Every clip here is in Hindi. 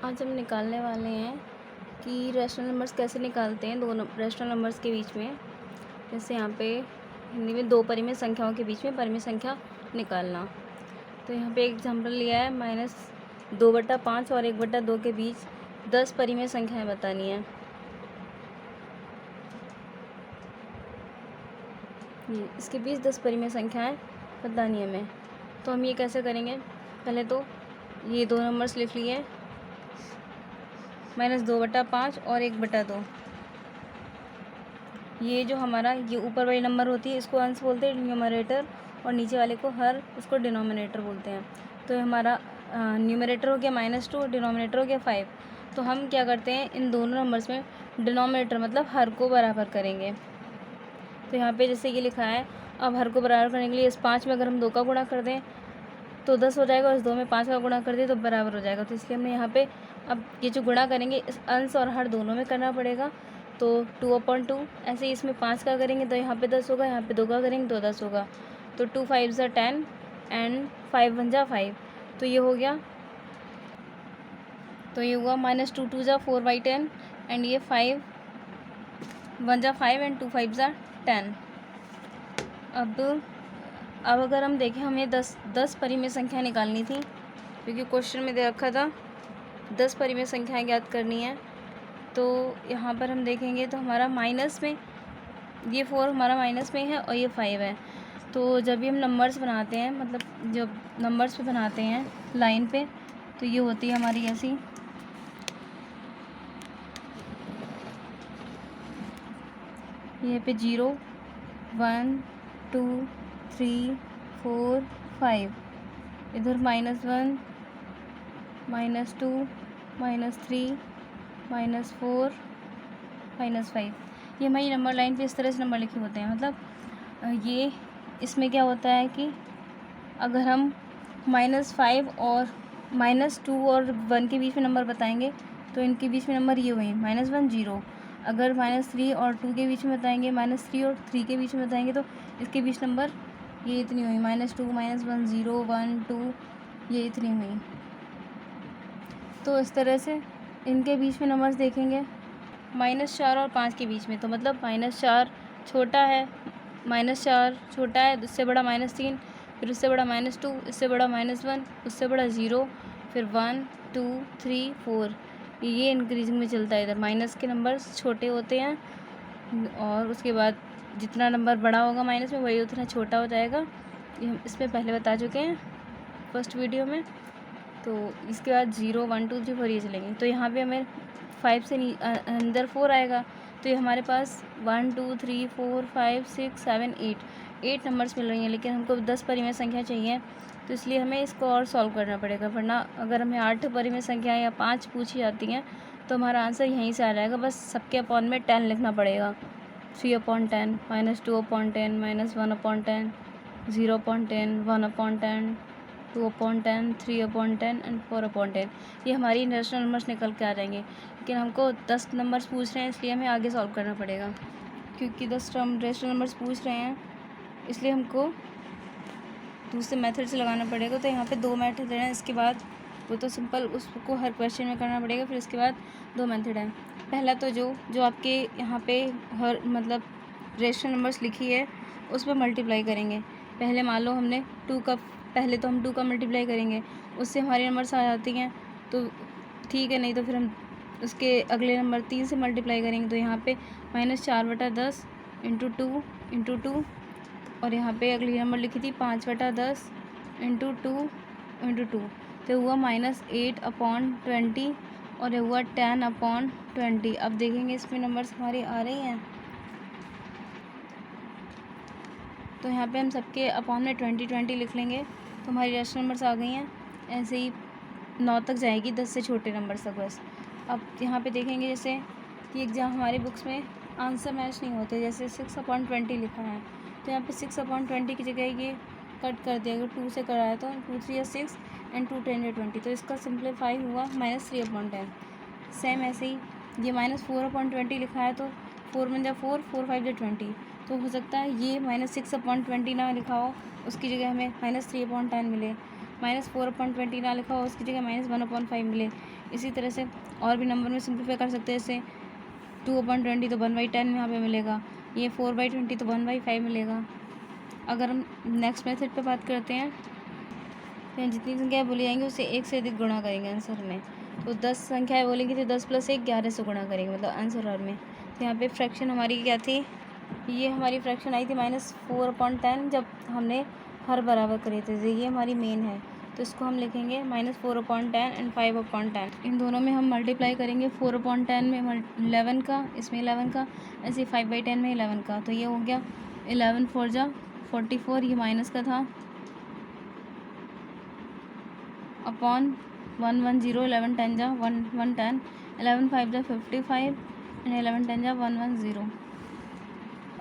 आज हम निकालने वाले हैं कि रैशनल नंबर्स कैसे निकालते हैं, दो रैशनल नंबर्स के बीच में। जैसे यहाँ पे हिंदी में दो परिमेय संख्याओं के बीच में परिमेय संख्या निकालना। तो यहाँ पे एग्जांपल लिया है -2/5 और 1/2 के बीच 10 परिमेय संख्याएं बतानी है। ये इसके बीच 10 परिमेय संख्याएं बतानी है हमें। तो हम ये कैसे करेंगे, पहले तो ये दो नंबर्स लिख लिए, -2/5 और 1/2। ये जो हमारा ये ऊपर वाली नंबर होती है इसको अंश बोलते हैं, न्यूमरेटर, और नीचे वाले को हर, उसको डिनोमिनेटर बोलते हैं। तो ये हमारा न्यूमरेटर हो गया -2, डिनोमिनेटर हो गया 5। तो हम क्या करते हैं, इन दोनों नंबर्स में डिनोमिनेटर मतलब हर को बराबर करेंगे। तो यहाँ पे जैसे ये लिखा है, अब हर को बराबर करने के लिए इस 5 में अगर हम 2 का गुणा कर दें तो 10 हो जाएगा, और इस 2 में 5 का गुणा कर दें तो बराबर हो जाएगा। तो इसलिए हमने यहाँ पे अब ये जो गुणा करेंगे इस अंश और हर दोनों में करना पड़ेगा। तो 2/2, ऐसे ही इसमें 5 का करेंगे तो यहाँ पे 10 होगा, यहाँ पे 2 का करेंगे तो 10 होगा। तो 2 5 ज़ा 10 एंड 5 1 ज़ा 5। तो ये हो गया, तो ये हुआ -2 2 ज़ा 4/10 एंड ये 5 1 ज़ा 5 एंड 2 5 ज़ा 10। अब अगर हम देखें, हमें 10 परिमेय संख्या निकालनी थी, क्योंकि क्वेश्चन में दे रखा था 10 परिमेय संख्याएं ज्ञात करनी है। तो यहाँ पर हम देखेंगे तो हमारा माइनस में ये 4 हमारा माइनस में है और ये 5 है। तो जब भी हम नंबर्स बनाते हैं, मतलब जब नंबर्स पे बनाते हैं लाइन पे, तो ये होती है हमारी ऐसी, ये पे 0 1 2 3 4 5, इधर -1 -2 -3 -4 -5। ये हमारी नंबर लाइन पे इस तरह से नंबर लिखे होते हैं। मतलब ये इसमें क्या होता है कि अगर हम -5 और -2 और 1 के बीच में नंबर बताएंगे तो इनके बीच में नंबर ये हुए -1 0। अगर -3 और 2 के बीच में बताएंगे, -3 और 3 के बीच में बताएंगे तो इसके बीच नंबर ये इतनी हुई, -2 -1 0 1 2, ये इतनी हुई। तो इस तरह से इनके बीच में नंबर्स देखेंगे -4 और 5 के बीच में, तो मतलब -4 छोटा है, -4 छोटा है, उससे बड़ा -3, फिर उससे बड़ा -2, इससे बड़ा -1, उससे बड़ा 0, फिर 1 2 3 4, ये इंक्रीजिंग में चलता है। इधर माइनस के नंबर्स छोटे होते हैं और उसके बाद जितना नंबर बड़ा होगा माइनस में वही उतना छोटा हो जाएगा। ये हम इसमें पहले बता चुके हैं फर्स्ट वीडियो में। तो इसके बाद 0 1 2 3 4 ये चलेंगे। तो यहाँ पे हमें 5 से अंदर 4 आएगा, तो ये हमारे पास 1 2 3 4 5 6 7 8 नंबर्स मिल रही हैं, लेकिन हमको 10 परिमेय संख्या चाहिए। तो इसलिए हमें इसको और सॉल्व करना पड़ेगा, वरना अगर हमें 8 परिमेय संख्या या 5 पूछी जाती हैं तो हमारा आंसर यहीं से आ जाएगा। बस सबके अपॉन में 10 लिखना पड़ेगा, 3/10 -2/10 -1/10 0/10 1/10 2/10 3/10 एंड 4/10। ये हमारी रैशनल नंबर्स निकल के आ जाएंगे। लेकिन हमको 10 नंबर्स पूछ रहे हैं, इसलिए हमें आगे सॉल्व करना पड़ेगा। क्योंकि 10 रैशनल नंबर्स पूछ रहे हैं इसलिए हमको दूसरे मेथड से लगाना पड़ेगा। तो यहाँ पे 2 मेथड हैं, इसके बाद वो तो सिंपल उसको हर क्वेश्चन में करना पड़ेगा। फिर इसके बाद 2 मेथड हैं। पहला तो जो आपके यहाँ पे हर मतलब रैशनल नंबर्स लिखी है उस पर मल्टीप्लाई करेंगे। पहले मान लो हमने 2 का, पहले तो हम 2 का मल्टीप्लाई करेंगे, उससे हमारे नंबर्स आ जाती हैं तो ठीक है, नहीं तो फिर हम उसके अगले नंबर 3 से मल्टीप्लाई करेंगे। तो यहाँ पे -4/10 इंटू 2 इंटू 2, और यहाँ पे अगली नंबर लिखी थी 5/10 इंटू 2 इंटू 2, तो हुआ -8/20 और ये हुआ 10/20। अब देखेंगे इसमें नंबर्स हमारी आ रही हैं, तो यहाँ पे हम सबके अपॉन में 20 लिख लेंगे तो हमारी रैशनल नंबर्स आ गई हैं। ऐसे ही 9 तक जाएगी, 10 से छोटे नंबर्स तक बस। अब यहाँ पे देखेंगे जैसे कि एग्जाम हमारी बुक्स में आंसर मैच नहीं होते, जैसे 6/20 लिखा है तो यहाँ पे 6/20 की जगह ये कट कर दिया। अगर 2 से कराया तो 2 3 6 एंड 2 10 20, तो इसका सिंप्लीफाई हुआ -3/10। सेम ऐसे ही ये -4/20 लिखा है तो 4 1 4 4 5 20, तो हो सकता है ये -6/20 ना लिखा हो, उसकी जगह हमें -3/10 मिले। -4/20 ना लिखा हो उसकी जगह -1/5 मिले। इसी तरह से और भी नंबर में सिंप्लीफाई कर सकते हैं। जैसे 2/20 तो 1/10 यहाँ पे मिलेगा, ये 4/20 तो 1/5 मिलेगा। अगर हम नेक्स्ट मेथड पे बात करते हैं तो यहाँ जितनी संख्याएँ बोली जाएंगी उससे 1 से अधिक गुणा करेंगे आंसर में। तो 10 संख्याएँ बोलेंगे तो 10 + 1 11 से गुणा करेंगे, मतलब आंसर और में। तो यहाँ पे फ्रैक्शन हमारी क्या थी, ये हमारी फ्रैक्शन आई थी -4/10 जब हमने हर बराबर करे थे। तो ये हमारी मेन है, तो इसको हम लिखेंगे -4/10 एंड 5/10। इन दोनों में हम मल्टीप्लाई करेंगे, 4/10 में 11 का, इसमें 11 का, ऐसे 5/10 में 11 का। तो ये हो गया 11 4 जा 44, ये माइनस का था, अपॉन 110, 11 10 जा 110, 11 5 जा 55 एंड 11 10 जा 110।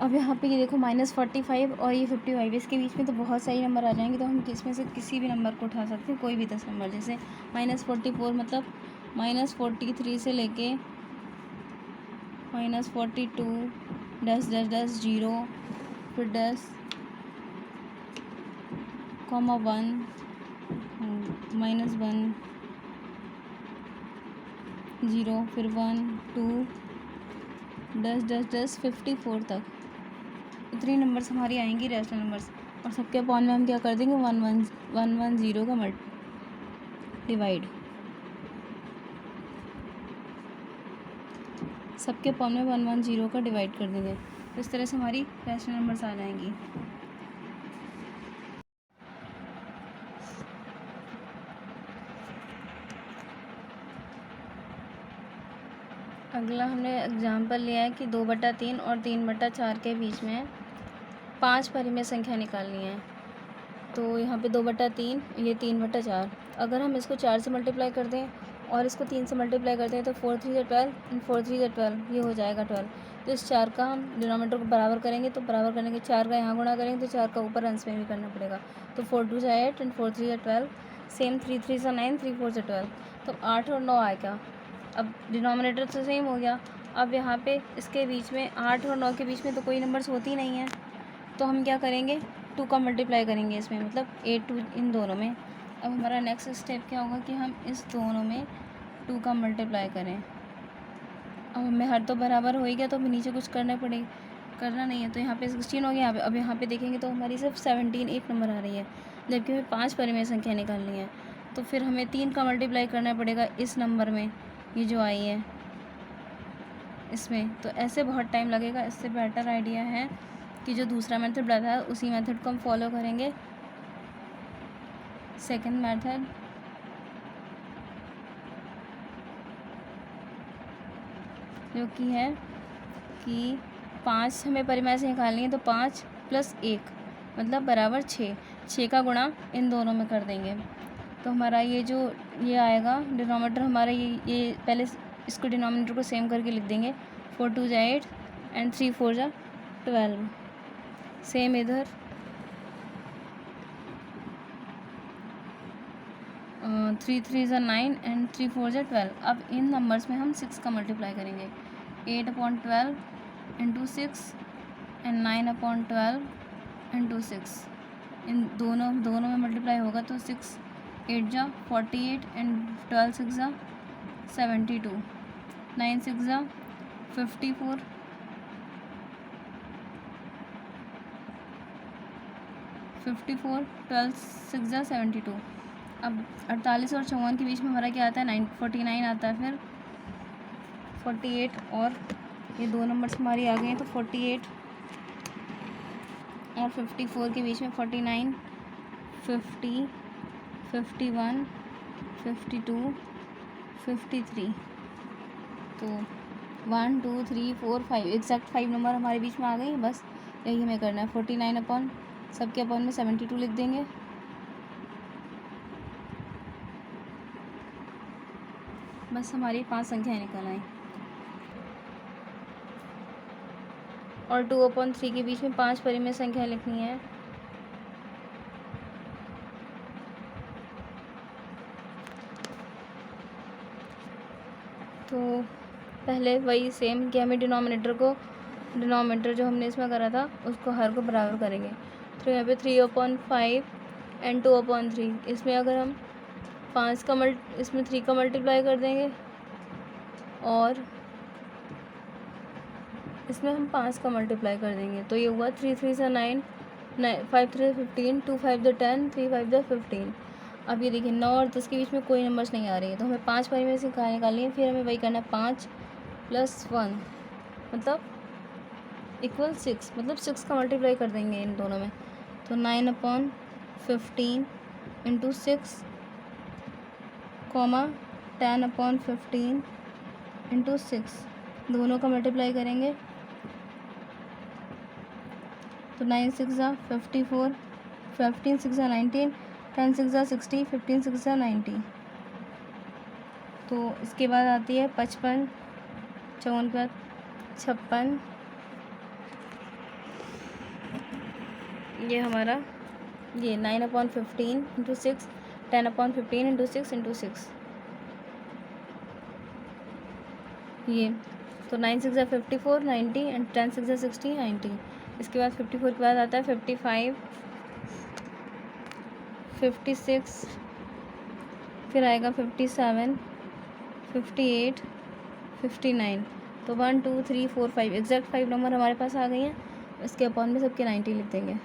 अब यहाँ पे ये देखो -45 और ये 55, इसके बीच में तो बहुत सारे नंबर आ जाएंगे, तो हम इसमें से किसी भी नंबर को उठा सकते हैं, कोई भी 10 नंबर। जैसे -44 मतलब -43 से लेके -42 10 10 10 0 फिर 10 कॉमा 1 -1 0 फिर 1 2 10 10 10 54 तक इतनी नंबर्स हमारी आएंगी रैशनल नंबर्स। और सबके अपॉन में हम क्या कर देंगे 110 का डिवाइड, सबके अपॉन में 110 का डिवाइड कर देंगे। तो इस तरह से हमारी रैशनल नंबर्स आ जाएंगी। अगला हमने एग्जाम्पल लिया है कि 2/3 और 3/4 के बीच में 5 परिमेय संख्या निकालनी है। तो यहाँ पे 2/3, ये 3/4। अगर हम इसको 4 से मल्टीप्लाई कर दें और इसको 3 से मल्टीप्लाई करते हैं तो 4 3 12 एंड 4 3 12, ये हो जाएगा 12। तो इस 4 का हम डिनोमिनेटर को बराबर करेंगे, तो बराबर करने के 4 का यहाँ गुणा करेंगे तो 4 का ऊपर अंश में भी करना पड़ेगा। तो 4 2 जा 8 एंड 4 3 जा 12, सेम 3 3 जा 9, 3 4 जा 12। तो 8 और 9 आएगा। अब डिनोमिनेटर तो सेम हो गया। अब यहाँ पे इसके बीच में 8 और 9 के बीच में तो कोई नंबर्स होती नहीं है, तो हम क्या करेंगे 2 का मल्टीप्लाई करेंगे इसमें, मतलब 8 2 इन दोनों में। अब हमारा नेक्स्ट स्टेप क्या होगा कि हम इस दोनों में 2 का मल्टीप्लाई करें। अब हमें हर तो बराबर हो ही गया, तो हमें नीचे कुछ करना नहीं है। तो यहाँ पे 16 हो गया। अब यहाँ पे देखेंगे तो हमारी सिर्फ 17 एक नंबर आ रही है, जबकि हमें 5 परिमेय संख्या निकालनी है। तो फिर हमें 3 का मल्टीप्लाई करना पड़ेगा इस नंबर में, ये जो आई है इसमें। तो ऐसे बहुत टाइम लगेगा। इससे बेटर आइडिया है कि जो दूसरा मेथड बताया है उसी मेथड को हम फॉलो करेंगे। सेकंड मेथड, जो कि है कि 5 हमें परिमेय से निकालनी है, तो 5 + 1 मतलब बराबर 6। 6 का गुणा इन दोनों में कर देंगे, तो हमारा ये आएगा डिनोमिनेटर हमारा ये पहले इसको डिनोमिनेटर को सेम करके लिख देंगे। 4 2 जा 8 एंड 3 4 जा 12। सेम इधर 3 3 जा 9 एंड 3 4 जा 12। अब इन नंबर्स में हम 6 का मल्टीप्लाई करेंगे। 8/12 इंटू 6 एंड 9/12 इंटू 6। इन दोनों में मल्टीप्लाई होगा तो 6 8 जा 48 एंड 12 6 जा 72, 9 6 जा 54, 12 6 जा 72। अब 48 और 54 के बीच में हमारा क्या आता है 49 आता है। फिर 48 और ये 2 नंबर्स हमारी आ गए हैं, तो 48 और 54 के बीच में 49 50 51 52 53। तो 1 2 3 4 5 एग्जैक्ट 5 नंबर हमारे बीच में आ गई। बस यही हमें करना है। 49 अपॉन सबके अपॉन में 72 लिख देंगे। बस हमारी 5 संख्याएँ निकल आई। और 2/3 के बीच में 5 परिमेय संख्या लिखनी है। तो पहले वही सेम कि हमें डिनोमिनेटर जो हमने इसमें करा था उसको हर को बराबर करेंगे। तो यहाँ पे 3/5 n2/3। इसमें अगर हम 5 का इसमें 3 का मल्टीप्लाई कर देंगे और इसमें हम 5 का मल्टीप्लाई कर देंगे तो ये हुआ 3 3 सा 9, 5 3 15, 2 5 10, 3 5 15। अब ये देखिए 9 और 10 के बीच में कोई नंबर्स नहीं आ रही है तो हमें 5 पाई में से निकालनी है। फिर हमें वही करना है 5 + 1 मतलब इक्वल 6, मतलब 6 का मल्टीप्लाई कर देंगे इन दोनों में। तो 9/15 × 6, 10/15 × 6 दोनों का मल्टीप्लाई करेंगे तो 9 6 54, 15 6 19, 10 6 60, 15 6 90। तो इसके बाद आती है 55, 54 के बाद 56। ये हमारा ये 9/15 × 6, 10/15 × 6 × 6 ये। तो 9 6 54, 90 एंड 10 6 60, 90। इसके बाद 54 के बाद आता है 55, 56, फिर आएगा 57, 58, 59। तो 1 2 3 4 5 एग्जैक्ट 5 नंबर हमारे पास आ गई हैं। इसके अपॉन में सबके 90 लिख देंगे।